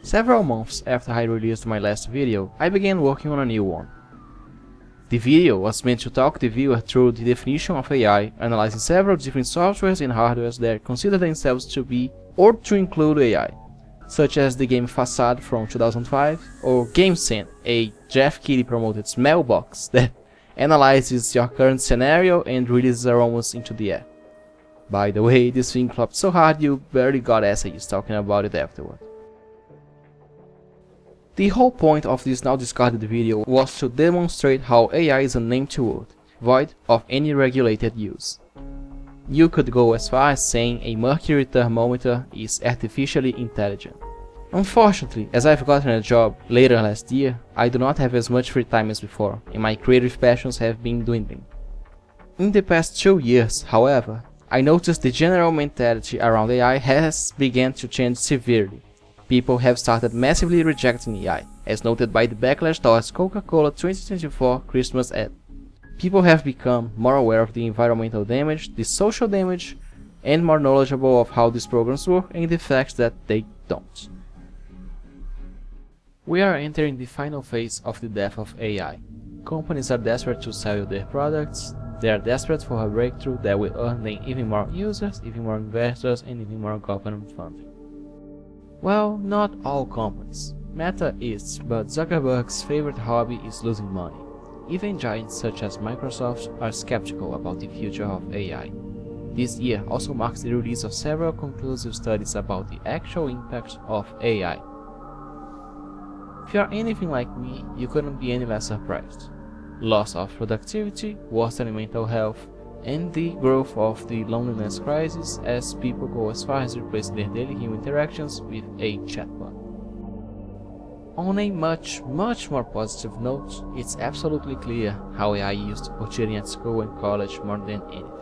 Several months after I released my last video, I began working on a new one. The video was meant to talk the viewer through the definition of AI, analyzing several different softwares and hardwares that consider themselves to be or to include AI, such as the game Facade from 2005 or GameSense, a Jeff Keighley promoted mailbox that analyzes your current scenario and releases aromas into the air. By the way, this thing flopped so hard you barely got essays talking about it afterward. The whole point of this now discarded video was to demonstrate how AI is an empty word, void of any regulated use. You could go as far as saying a mercury thermometer is artificially intelligent. Unfortunately, as I've gotten a job later last year, I do not have as much free time as before, and my creative passions have been dwindling. In the past 2 years, however, I noticed the general mentality around AI has begun to change severely. People have started massively rejecting AI, as noted by the backlash towards Coca-Cola 2024 Christmas ad. People have become more aware of the environmental damage, the social damage, and more knowledgeable of how these programs work and the fact that they don't. We are entering the final phase of the death of AI. Companies are desperate to sell their products, they are desperate for a breakthrough that will earn them even more users, even more investors, and even more government funding. Well, not all companies. Meta is, but Zuckerberg's favorite hobby is losing money. Even giants such as Microsoft are skeptical about the future of AI. This year also marks the release of several conclusive studies about the actual impact of AI. If you are anything like me, you couldn't be any less surprised. Loss of productivity, worsening mental health, and the growth of the loneliness crisis as people go as far as replacing their daily human interactions with a chatbot. On a much more positive note, it's absolutely clear how AI used for cheating at school and college more than anything.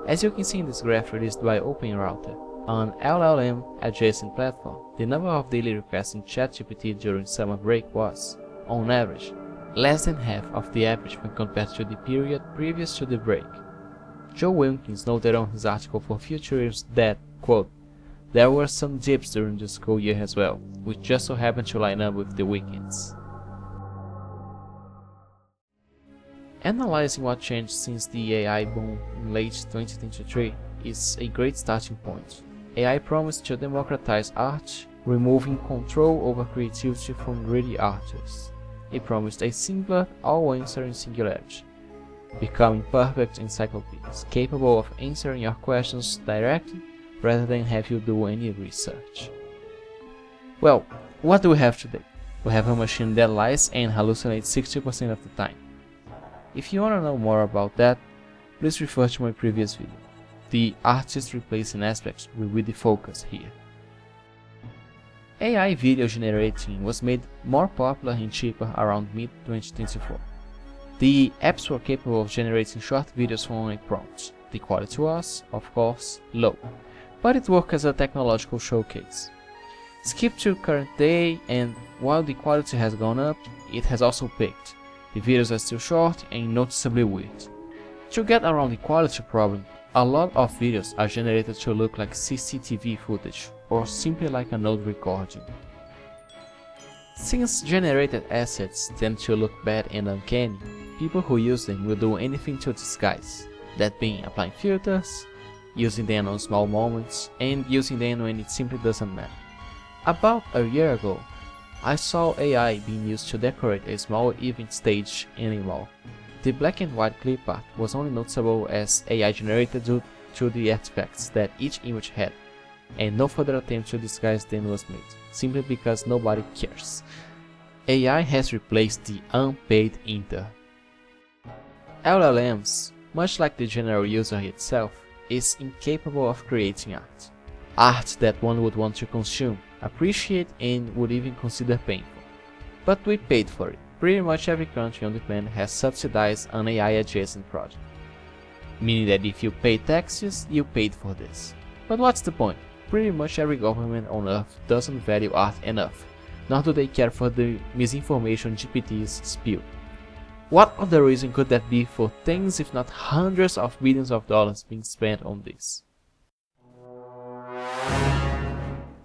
As you can see in this graph released by OpenRouter, an LLM adjacent platform, the number of daily requests in ChatGPT during summer break was, on average, less than half of the average when compared to the period previous to the break. Joe Wilkins noted on his article for Futurist that, quote, there were some dips during the school year as well, which just so happened to line up with the weekends. Analyzing what changed since the AI boom in late 2023 is a great starting point. AI promised to democratize art, removing control over creativity from greedy artists. It promised a simpler, all-answering singularity, becoming perfect encyclopedias, capable of answering your questions directly rather than have you do any research. Well, what do we have today? We have a machine that lies and hallucinates 60% of the time. If you want to know more about that, please refer to my previous video. The artist replacing aspect will be the focus here. AI video generating was made more popular and cheaper around mid-2024. The apps were capable of generating short videos from a prompt. The quality was, of course, low, but it worked as a technological showcase. Skip to current day, and while the quality has gone up, it has also peaked. The videos are still short and noticeably weird. To get around the quality problem, a lot of videos are generated to look like CCTV footage, or simply like an old recording. Since generated assets tend to look bad and uncanny, people who use them will do anything to disguise, that being applying filters, using them on small moments, and using them when it simply doesn't matter. About a year ago, I saw AI being used to decorate a small event stage in a mall. The black and white clip art was only noticeable as AI generated due to the artifacts that each image had, and no further attempt to disguise them was made, simply because nobody cares. AI has replaced the unpaid intern. LLMs, much like the general user itself, is incapable of creating art. Art that one would want to consume, appreciate, and would even consider painful. But we paid for it. Pretty much every country on the planet has subsidized an AI adjacent project. Meaning that if you pay taxes, you paid for this. But what's the point? Pretty much every government on Earth doesn't value art enough, nor do they care for the misinformation GPTs spew. What other reason could that be for tens if not hundreds of billions of dollars being spent on this?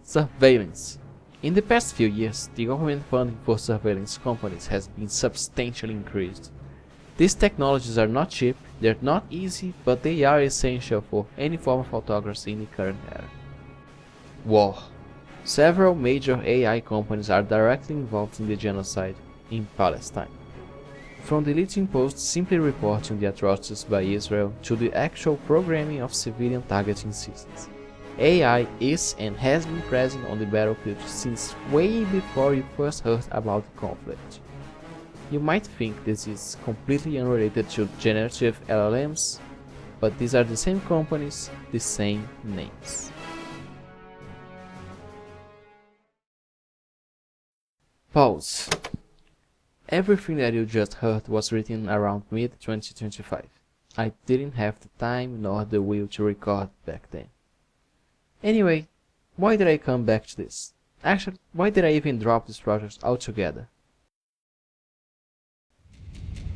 Surveillance. In the past few years, the government funding for surveillance companies has been substantially increased. These technologies are not cheap, they're not easy, but they are essential for any form of autocracy in the current era. War. Several major AI companies are directly involved in the genocide in Palestine. From deleting posts simply reporting the atrocities by Israel to the actual programming of civilian targeting systems, AI is and has been present on the battlefield since way before you first heard about the conflict. You might think this is completely unrelated to generative LLMs, but these are the same companies, the same names. Pause. Everything that you just heard was written around mid-2025. I didn't have the time nor the will to record back then. Anyway, why did I come back to this? Actually, why did I even drop this project altogether?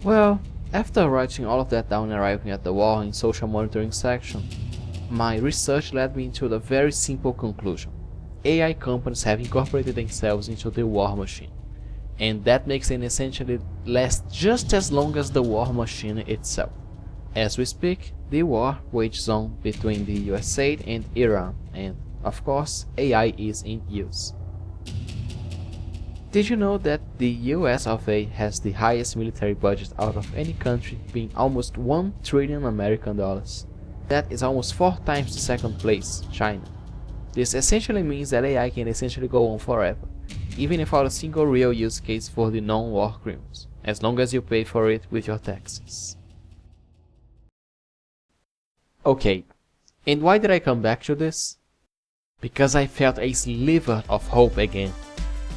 Well, after writing all of that down and arriving at the war in social monitoring section, my research led me into the very simple conclusion. AI companies have incorporated themselves into the war machine, and that makes them essentially last just as long as the war machine itself. As we speak, the war wages on between the USA and Iran, and of course AI is in use. Did you know that the US of A has the highest military budget out of any country, being almost $1 trillion American dollars? That is almost 4 times the second place, China. This essentially means that AI can essentially go on forever, even without a single real use case for the non-war criminals, as long as you pay for it with your taxes. Okay, and why did I come back to this? Because I felt a sliver of hope again.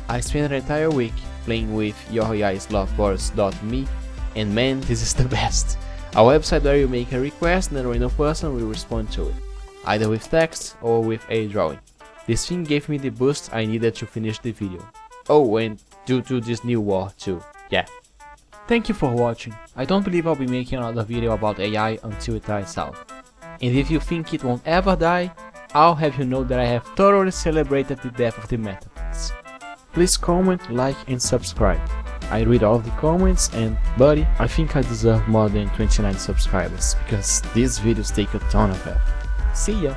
I spent an entire week playing with YourAIsLoveBoris.me, and man, this is the best. A website where you make a request and a random person will respond to it, either with text or with a drawing. This thing gave me the boost I needed to finish the video. Oh, and due to this new war too, yeah. Thank you for watching. I don't believe I'll be making another video about AI until it dies out. And if you think it won't ever die, I'll have you know that I have thoroughly celebrated the death of the Metaverse. Please comment, like and subscribe. I read all of the comments and buddy, I think I deserve more than 29 subscribers because these videos take a ton of effort. See ya!